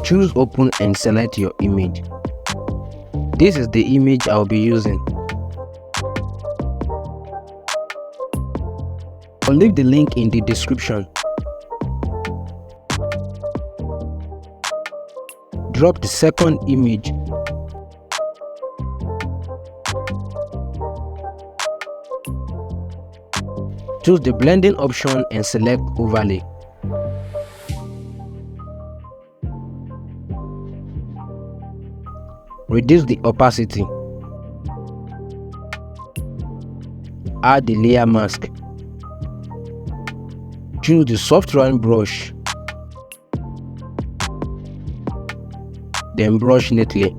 Choose open and select your image. This is the image I'll be using. I'll leave the link in the description. Drop the second image. Choose the blending option and select overlay. Reduce the opacity. Add the layer mask. Choose the soft round brush. Then brush neatly.